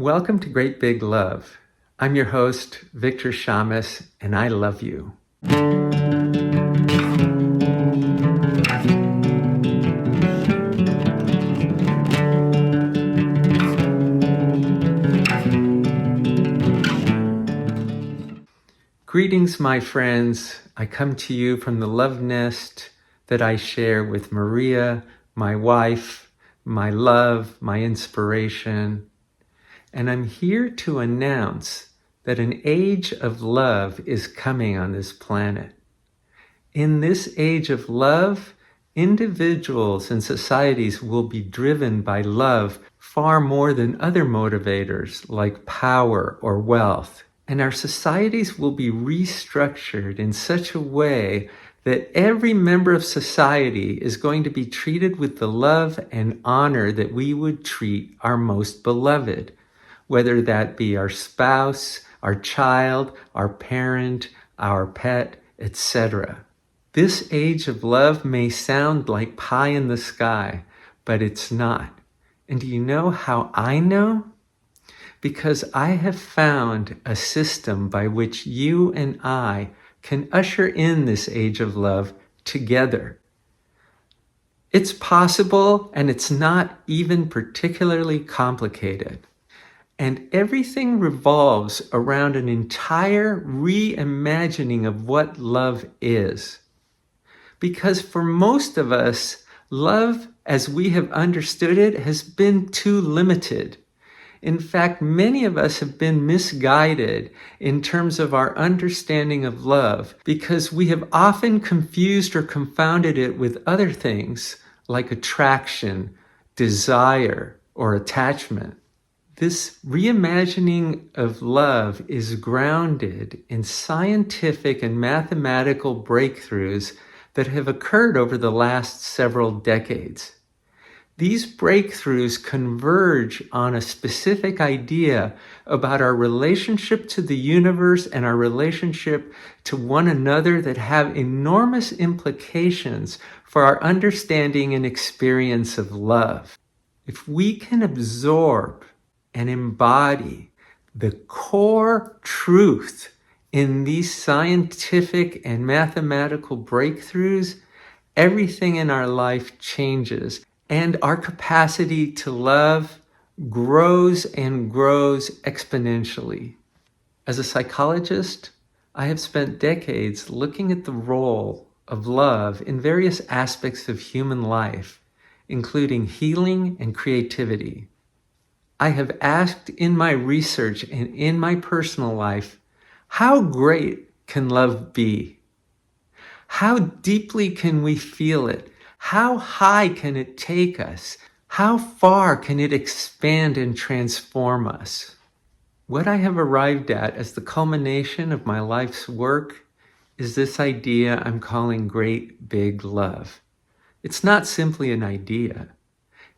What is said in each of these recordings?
Welcome to Great Big Love. I'm your host, Victor Shamus, and I love you. Greetings, my friends. I come to you from the love nest that I share with Maria, my wife, my love, my inspiration. And I'm here to announce that an age of love is coming on this planet. In this age of love, individuals and societies will be driven by love far more than other motivators like power or wealth. And our societies will be restructured in such a way that every member of society is going to be treated with the love and honor that we would treat our most beloved, whether that be our spouse, our child, our parent, our pet, etc. This age of love may sound like pie in the sky, but it's not. And do you know how I know? Because I have found a system by which you and I can usher in this age of love together. It's possible, and it's not even particularly complicated. And everything revolves around an entire reimagining of what love is. Because for most of us, love, as we have understood it, has been too limited. In fact, many of us have been misguided in terms of our understanding of love because we have often confused or confounded it with other things like attraction, desire, or attachment. This reimagining of love is grounded in scientific and mathematical breakthroughs that have occurred over the last several decades. These breakthroughs converge on a specific idea about our relationship to the universe and our relationship to one another that have enormous implications for our understanding and experience of love. If we can absorb and embody the core truth in these scientific and mathematical breakthroughs, everything in our life changes. And our capacity to love grows and grows exponentially. As a psychologist, I have spent decades looking at the role of love in various aspects of human life, including healing and creativity. I have asked in my research and in my personal life, how great can love be? How deeply can we feel it? How high can it take us? How far can it expand and transform us? What I have arrived at as the culmination of my life's work is this idea I'm calling Great Big Love. It's not simply an idea.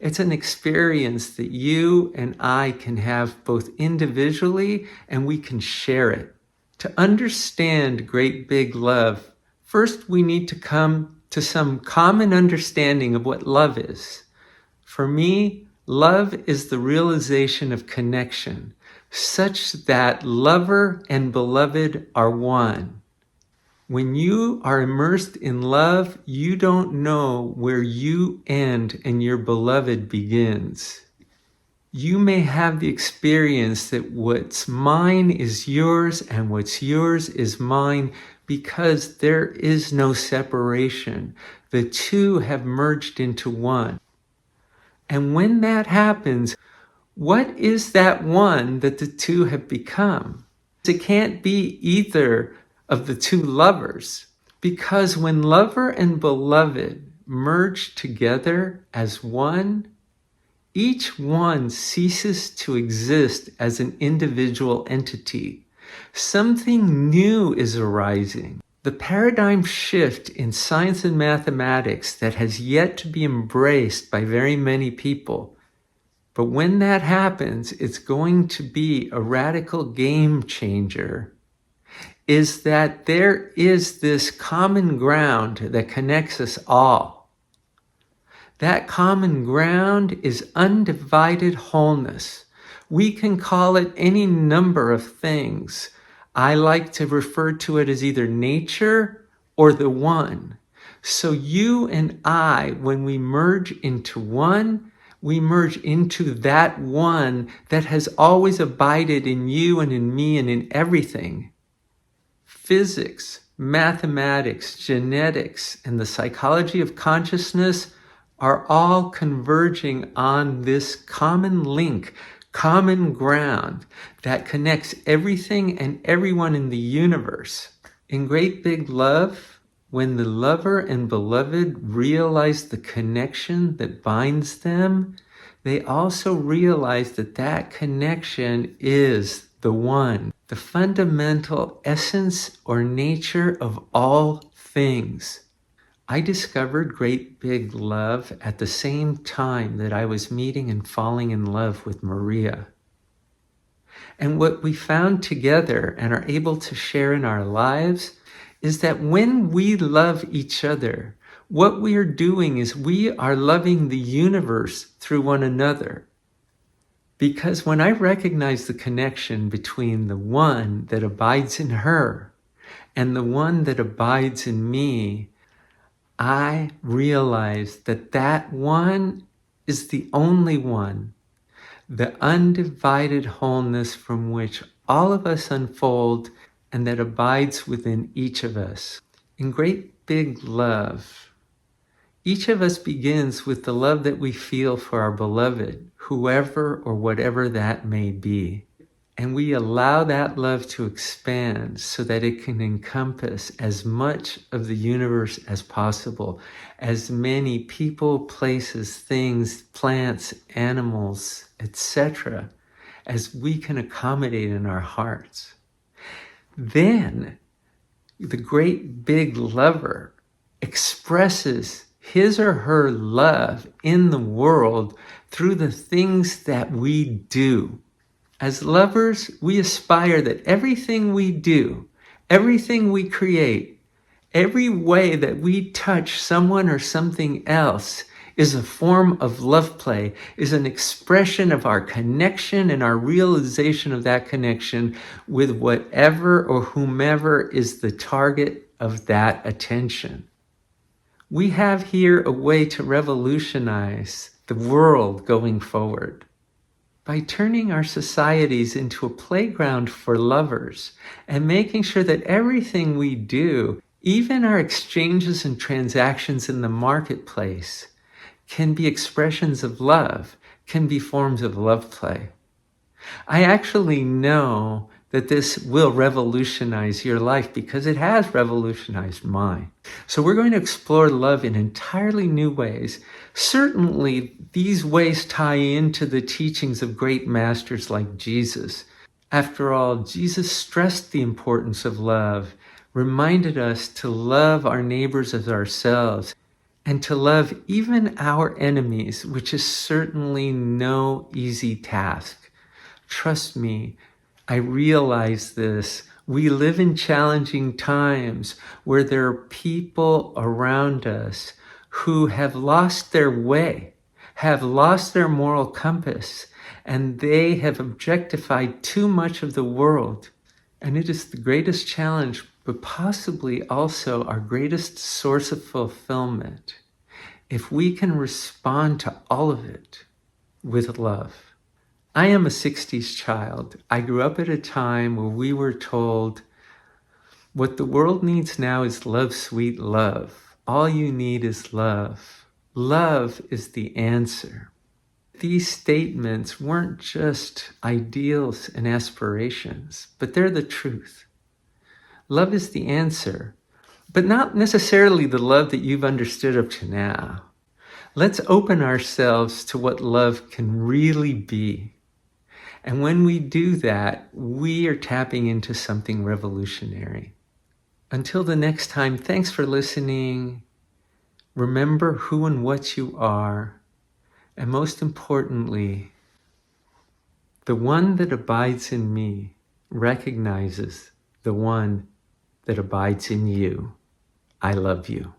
It's an experience that you and I can have both individually and we can share it. To understand Great Big Love, first we need to come to some common understanding of what love is. For me, love is the realization of connection, such that lover and beloved are one. When you are immersed in love, you don't know where you end and your beloved begins. You may have the experience that what's mine is yours and what's yours is mine, because there is no separation. The two have merged into one. And when that happens, what is that one that the two have become? It can't be either of the two lovers, because when lover and beloved merge together as one, each one ceases to exist as an individual entity. Something new is arising. The paradigm shift in science and mathematics that has yet to be embraced by very many people. But when that happens, it's going to be a radical game changer, is that there is this common ground that connects us all. That common ground is undivided wholeness, We can call it any number of things. I like to refer to it as either nature or the one. So you and I, when we merge into one, we merge into that one that has always abided in you and in me and in everything. Physics, mathematics, genetics, and the psychology of consciousness are all converging on this common link, common ground that connects everything and everyone in the universe. In Great Big Love, when the lover and beloved realize the connection that binds them, they also realize that that connection is the one, the fundamental essence or nature of all things. I discovered Great Big Love at the same time that I was meeting and falling in love with Maria. And what we found together and are able to share in our lives is that when we love each other, what we are doing is we are loving the universe through one another. Because when I recognize the connection between the one that abides in her and the one that abides in me, I realize that that one is the only one, the undivided wholeness from which all of us unfold and that abides within each of us. In Great Big Love, each of us begins with the love that we feel for our beloved, whoever or whatever that may be. And we allow that love to expand so that it can encompass as much of the universe as possible, as many people, places, things, plants, animals, etc., as we can accommodate in our hearts. Then the Great Big Lover expresses his or her love in the world through the things that we do. As lovers, we aspire that everything we do, everything we create, every way that we touch someone or something else is a form of love play, is an expression of our connection and our realization of that connection with whatever or whomever is the target of that attention. We have here a way to revolutionize the world going forward. By turning our societies into a playground for lovers and making sure that everything we do, even our exchanges and transactions in the marketplace, can be expressions of love, can be forms of love play. I actually know that this will revolutionize your life because it has revolutionized mine. So we're going to explore love in entirely new ways. Certainly, these ways tie into the teachings of great masters like Jesus. After all, Jesus stressed the importance of love, reminded us to love our neighbors as ourselves, and to love even our enemies, which is certainly no easy task. Trust me, I realize this. We live in challenging times where there are people around us who have lost their way, have lost their moral compass, and they have objectified too much of the world. And it is the greatest challenge, but possibly also our greatest source of fulfillment, if we can respond to all of it with love. I am a 60s child. I grew up at a time where we were told, what the world needs now is love, sweet love. All you need is love. Love is the answer. These statements weren't just ideals and aspirations, but they're the truth. Love is the answer, but not necessarily the love that you've understood up to now. Let's open ourselves to what love can really be. And when we do that, we are tapping into something revolutionary. Until the next time, thanks for listening. Remember who and what you are. And most importantly, the one that abides in me recognizes the one that abides in you. I love you.